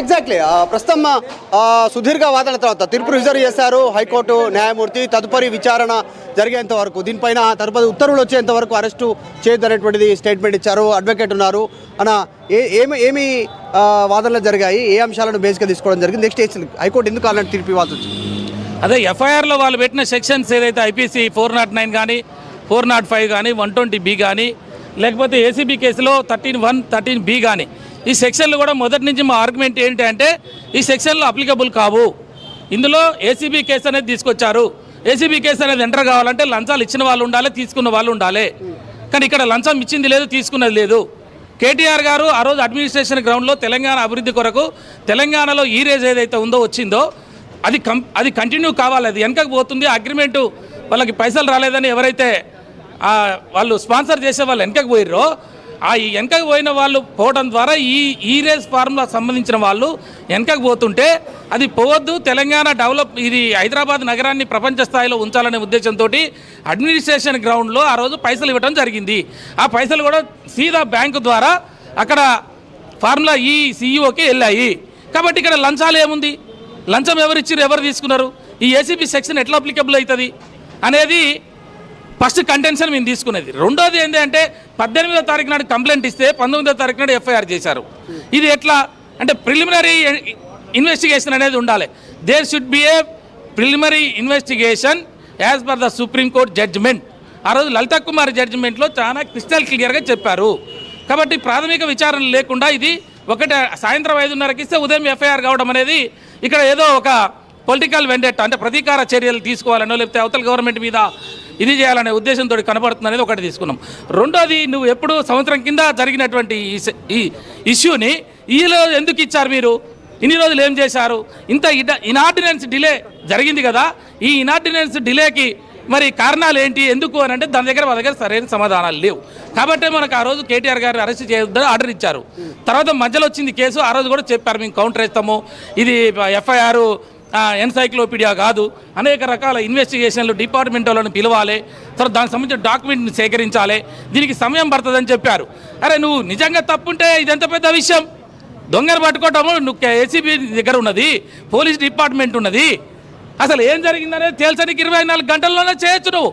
Exactly ప్రస్తుతం సుదీర్ఘ వాదన తర్వాత తీర్పు రిజర్వ్ చేశారు హైకోర్టు న్యాయమూర్తి. తదుపరి విచారణ జరిగేంత వరకు, దీనిపైన తదుపరి ఉత్తర్వులు వచ్చేంత వరకు అరెస్టు చేయొద్దనేటువంటిది స్టేట్మెంట్ ఇచ్చారు. అడ్వకేట్ ఉన్నారు అన్న, ఏమి వాదనలు జరిగాయి, ఏ అంశాలను బేస్గా తీసుకోవడం జరిగింది, నెక్స్ట్ హైకోర్టు ఎందుకు అలాంటి తీర్పు ఇవ్వాల్సి వచ్చింది? అదే ఎఫ్ఐఆర్లో వాళ్ళు పెట్టిన సెక్షన్స్ ఏదైతే ఐపీసీ 409 కానీ 405 కానీ 120B కానీ లేకపోతే ఏసీబీ కేసులో 13(1), 13B కానీ ఈ సెక్షన్లు కూడా మొదటి నుంచి మా ఆర్గ్యుమెంట్ ఏంటంటే ఈ సెక్షన్లు అప్లికబుల్ కావు. ఇందులో ఏసీబీ కేసు అనేది తీసుకొచ్చారు. ఏసీబీ కేసు అనేది ఎంటర్ కావాలంటే లంచాలు ఇచ్చిన వాళ్ళు ఉండాలి, తీసుకున్న వాళ్ళు ఉండాలి. కానీ ఇక్కడ లంచం ఇచ్చింది లేదు, తీసుకున్నది లేదు. కేటీఆర్ గారు ఆ రోజు అడ్మినిస్ట్రేషన్ గ్రౌండ్లో తెలంగాణ అభివృద్ధి కొరకు తెలంగాణలో ఈ రేజ్ ఏదైతే ఉందో వచ్చిందో అది కంటిన్యూ కావాలి. అది వెనకకు పోతుంది. అగ్రిమెంటు వాళ్ళకి పైసలు రాలేదని ఎవరైతే వాళ్ళు స్పాన్సర్ చేసే వాళ్ళు వెనకకు పోయిర్రో ఈ వెనకకు పోయిన వాళ్ళు పోవడం ద్వారా ఈ రేస్ ఫార్ములా సంబంధించిన వాళ్ళు వెనకకు పోతుంటే అది పోవద్దు, తెలంగాణ డెవలప్, ఇది హైదరాబాద్ నగరాన్ని ప్రపంచ స్థాయిలో ఉంచాలనే ఉద్దేశంతో అడ్మినిస్ట్రేషన్ గ్రౌండ్లో ఆ రోజు పైసలు ఇవ్వడం జరిగింది. ఆ పైసలు కూడా సీదా బ్యాంకు ద్వారా అక్కడ ఫార్ములా ఈ సీఈఓకి వెళ్ళాయి. కాబట్టి ఇక్కడ లంచాలు ఏముంది, లంచం ఎవరు ఇచ్చారు, ఎవరు తీసుకున్నారు, ఈ ఏసీబీ సెక్షన్ ఎట్లా అప్లికబుల్ అవుతుంది అనేది ఫస్ట్ కంటెన్షన్ మేము తీసుకునేది. రెండోది ఏంటంటే 18వ తారీఖు నాడు కంప్లైంట్ ఇస్తే 19వ తారీఖు నాడు ఎఫ్ఐఆర్ చేశారు. ఇది ఎట్లా అంటే ప్రిలిమినరీ ఇన్వెస్టిగేషన్ అనేది ఉండాలి. There should be a preliminary investigation as per the supreme court judgment. ఆ రోజు లలితా కుమార్ జడ్జిమెంట్లో చాలా క్రిస్టల్ క్లియర్గా చెప్పారు. కాబట్టి ప్రాథమిక విచారణ లేకుండా ఇది ఒకటి సాయంత్రం 5:30కి ఇస్తే ఉదయం ఎఫ్ఐఆర్ కావడం అనేది ఇక్కడ ఏదో ఒక పొలిటికల్ వెండెట్ అంటే ప్రతీకార చర్యలు తీసుకోవాలనో లేకపోతే అవతల గవర్నమెంట్ మీద ఇది చేయాలనే ఉద్దేశంతో కనబడుతుంది అనేది ఒకటి తీసుకున్నాం. రెండోది, నువ్వు ఎప్పుడు సంవత్సరం కింద జరిగినటువంటి ఈ ఇష్యూని ఈలో ఎందుకు ఇచ్చారు, మీరు ఇన్ని రోజులు ఏం చేశారు, ఇంత ఇనార్డినెన్స్ డిలే జరిగింది కదా, ఈ ఇనార్డినెన్స్ డిలేకి మరి కారణాలు ఏంటి, ఎందుకు అని అంటే వాళ్ళ దగ్గర సరైన సమాధానాలు లేవు. కాబట్టి మనకు ఆ రోజు కేటీఆర్ గారిని అరెస్ట్ చేయొద్దని ఆర్డర్ ఇచ్చారు. తర్వాత మధ్యలో వచ్చింది కేసు, ఆ రోజు కూడా చెప్పారు మేము కౌంటర్ వేస్తాము, ఇది ఎఫ్ఐఆర్ ఎన్సైక్లోపీడియా కాదు, అనేక రకాల ఇన్వెస్టిగేషన్లు డిపార్ట్మెంట్ వాళ్ళని పిలవాలి, తర్వాత దానికి సంబంధించిన డాక్యుమెంట్ని సేకరించాలి, దీనికి సమయం పడుతుందని చెప్పారు. అరే నువ్వు నిజంగా తప్పుంటే ఇదెంత పెద్ద విషయం, దొంగను పట్టుకోవటము నువ్వు ఏసీబీ దగ్గర ఉన్నది, పోలీస్ డిపార్ట్మెంట్ ఉన్నది, అసలు ఏం జరిగిందనేది తేల్చడానికి 24 గంటల్లోనే చేయొచ్చు నువ్వు.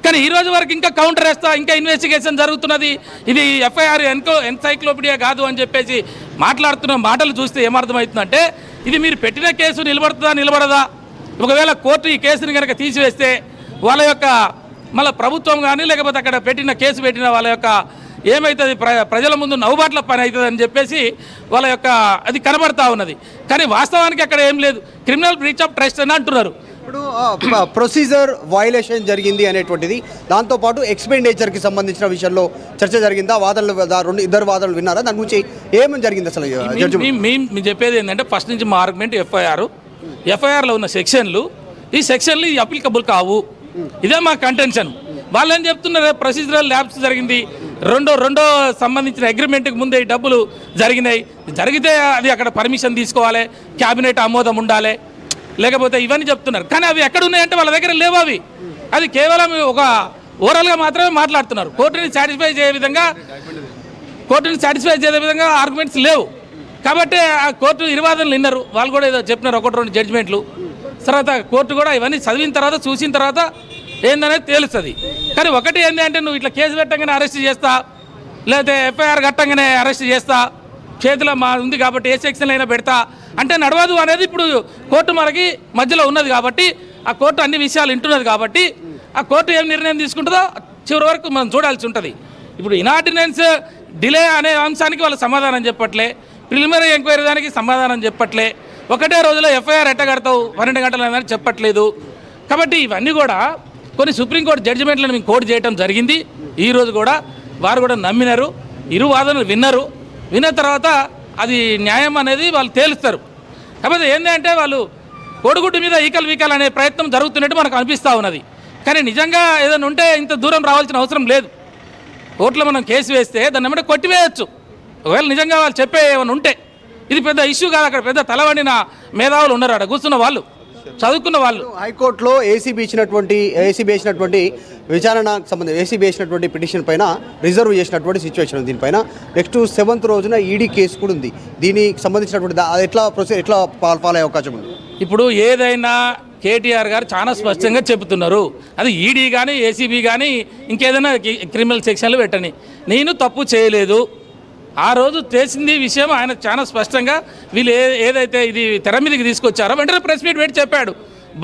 కానీ ఈ రోజు వరకు ఇంకా కౌంటర్ వేస్తా, ఇంకా ఇన్వెస్టిగేషన్ జరుగుతున్నది, ఇది ఎఫ్ఐఆర్ ఎన్సైక్లోపీడియా కాదు అని చెప్పేసి మాట్లాడుతున్న మాటలు చూస్తే ఏమర్థమవుతుందంటే ఇది మీరు పెట్టిన కేసు నిలబడుతుందా నిలబడదా, ఒకవేళ కోర్టు ఈ కేసుని కనుక తీసివేస్తే వాళ్ళ యొక్క మళ్ళీ ప్రభుత్వం కానీ లేకపోతే అక్కడ కేసు పెట్టిన వాళ్ళ యొక్క ఏమవుతుంది, ప్రజల ముందు నవ్వుబాట్ల పని అవుతుంది అని చెప్పేసి వాళ్ళ యొక్క అది కనబడతా ఉన్నది. కానీ వాస్తవానికి అక్కడ ఏం లేదు, క్రిమినల్ బ్రీచ్ ఆఫ్ ట్రస్ట్ అని అంటున్నారు. ఇప్పుడు ప్రొసీజర్ వయలేషన్ జరిగింది అనేటువంటిది, దాంతోపాటు ఎక్స్పెండిచర్కి సంబంధించిన విషయంలో చర్చ జరిగిందా, వాదనలు ఇద్దరు వాదనలు విన్నారా, దాని గురించి ఏమని జరిగింది అసలు? మేము చెప్పేది ఏంటంటే ఫస్ట్ నుంచి మా ఆర్గ్యుమెంట్ ఎఫ్ఐఆర్లో ఉన్న సెక్షన్లు ఈ సెక్షన్లు అప్లికబుల్ కావు, ఇదే మా కంటెన్షన్. వాళ్ళు ఏం చెప్తున్నారు, ప్రొసీజరల్ ల్యాబ్స్ జరిగింది, రెండో సంబంధించిన అగ్రిమెంట్కి ముందే ఈ డబ్బులు జరిగితే అది అక్కడ పర్మిషన్ తీసుకోవాలి, క్యాబినెట్ ఆమోదం ఉండాలి, లేకపోతే ఇవన్నీ చెప్తున్నారు. కానీ అవి ఎక్కడ ఉన్నాయంటే వాళ్ళ దగ్గర లేవు. అది కేవలం ఒక ఓవరాల్గా మాత్రమే మాట్లాడుతున్నారు. కోర్టుని సాటిస్ఫై చేసే విధంగా ఆర్గ్యుమెంట్స్ లేవు. కాబట్టి ఆ కోర్టు ఇరువాదనలు విన్నారు, వాళ్ళు కూడా ఏదో చెప్పినారు, 1-2 జడ్జిమెంట్లు. తర్వాత కోర్టు కూడా ఇవన్నీ చదివిన తర్వాత చూసిన తర్వాత ఏందనేది తేలుస్తుంది. కానీ ఒకటి ఏంటంటే నువ్వు ఇట్లా కేసు పెట్టంగానే అరెస్ట్ చేస్తా, లేకపోతే ఎఫ్ఐఆర్ కట్టంగానే అరెస్ట్ చేస్తా, చేతిలో మా ఉంది కాబట్టి ఏ సెక్షన్ అయినా పెడతా అంటే నడవదు అనేది ఇప్పుడు కోర్టు మనకి మధ్యలో ఉన్నది. కాబట్టి ఆ కోర్టు అన్ని విషయాలు వింటున్నది. కాబట్టి ఆ కోర్టు ఏం నిర్ణయం తీసుకుంటుందో చివరి వరకు మనం చూడాల్సి ఉంటుంది. ఇప్పుడు ఇనార్డినెన్స్ డిలే అనే అంశానికి వాళ్ళు సమాధానం చెప్పట్లే, ప్రిలిమినరీ ఎంక్వైరీ దానికి సమాధానం చెప్పట్లే, ఒకటే రోజులో ఎఫ్ఐఆర్ ఎట్టగడతావు 12 గంటలని చెప్పట్లేదు. కాబట్టి ఇవన్నీ కూడా కొన్ని సుప్రీంకోర్టు జడ్జిమెంట్లను మేము కోర్టు చేయడం జరిగింది. ఈరోజు కూడా వారు కూడా నమ్మినారు, ఇరు వాదనలు విన్న తర్వాత అది న్యాయం అనేది వాళ్ళు తేలుస్తారు. కాకపోతే ఏంటంటే వాళ్ళు కోడిగుడ్డు మీద ఈకలు వీకలు అనే ప్రయత్నం జరుగుతున్నట్టు మనకు అనిపిస్తూ ఉన్నది. కానీ నిజంగా ఏదైనా ఉంటే ఇంత దూరం రావాల్సిన అవసరం లేదు. కోర్టులో మనం కేసు వేస్తే దాన్ని ఏమంటే కొట్టివేయచ్చు. ఒకవేళ నిజంగా వాళ్ళు చెప్పే ఏమైనా ఉంటే ఇది పెద్ద ఇష్యూ కాదు. అక్కడ పెద్ద తలవండిన మేధావులు ఉన్నారు, అక్కడ కూర్చున్న వాళ్ళు. చదువుకున్న వాళ్ళు. హైకోర్టులో ఏసీబీ వేసినటువంటి విచారణకు సంబంధించి ఏసీబీ వేసినటువంటి పిటిషన్ పైన రిజర్వ్ చేసినటువంటి సిచ్యువేషన్ ఉంది. దీనిపైన నెక్స్ట్ 7th రోజున ఈడీ కేసు కూడా ఉంది. దీనికి సంబంధించినటువంటి అది ఎట్లా ఫాలో అయ్యే అవకాశం ఉంది? ఇప్పుడు ఏదైనా కేటీఆర్ గారు చాలా స్పష్టంగా చెబుతున్నారు, అది ఈడీ కానీ ఏసీబీ కానీ ఇంకేదైనా క్రిమినల్ సెక్షన్లు పెట్టని, నేను తప్పు చేయలేదు. ఆ రోజు తెలిసింది విషయం ఆయన చాలా స్పష్టంగా వీళ్ళు ఏదైతే ఇది తెర మీదకి తీసుకొచ్చారో వెంటనే ప్రెస్ మీట్ పెట్టి చెప్పాడు,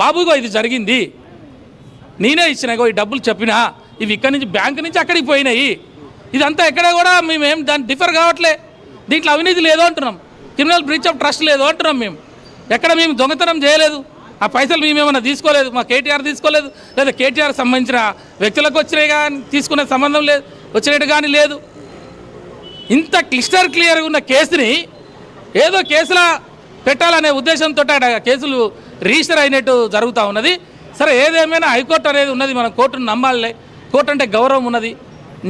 బాబుగో ఇది జరిగింది, నేనే ఇచ్చినాగో ఈ డబ్బులు చెప్పినా, ఇవి ఇక్కడి నుంచి బ్యాంకు నుంచి అక్కడికి పోయినాయి, ఇదంతా ఎక్కడ కూడా మేమేం దాన్ని డిఫర్ కావట్లే, దీంట్లో అవినీతి లేదు అంటున్నాం, క్రిమినల్ బ్రీచ్ ఆఫ్ ట్రస్ట్ లేదు అంటున్నాం, మేము ఎక్కడ మేము దొంగతనం చేయలేదు, ఆ పైసలు మేమేమన్నా తీసుకోలేదు, మా కేటీఆర్ తీసుకోలేదు, లేదా కేటీఆర్ సంబంధించిన వ్యక్తులకు వచ్చినాయి కానీ తీసుకునే సంబంధం లేదు, వచ్చినట్టు కానీ లేదు. ఇంత క్లియర్గా ఉన్న కేసుని ఏదో కేసులా పెట్టాలనే ఉద్దేశంతో కేసులు రిజిస్టర్ అయినట్టు జరుగుతూ ఉన్నది. సరే ఏదేమైనా హైకోర్టు అనేది ఉన్నది, మనం కోర్టును నమ్మాలి, కోర్టు అంటే గౌరవం ఉన్నది,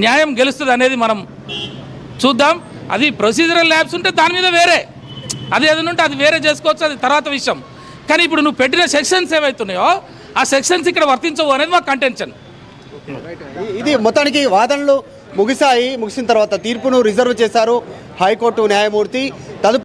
న్యాయం గెలుస్తుంది అనేది మనం చూద్దాం. అది ప్రొసీజరల్ ల్యాబ్స్ ఉంటే దాని మీద వేరే, అది ఏదైనా ఉంటే అది వేరే చేసుకోవచ్చు, అది తర్వాత విషయం. కానీ ఇప్పుడు నువ్వు పెట్టిన సెక్షన్స్ ఏవైతున్నాయో ఆ సెక్షన్స్ ఇక్కడ వర్తించవు అనేది మా కంటెన్షన్. ఇది మొత్తానికి వాదనలు ముగిసిన తర్వాత తీర్పును రిజర్వ్ చేశారు హైకోర్టు న్యాయమూర్తి.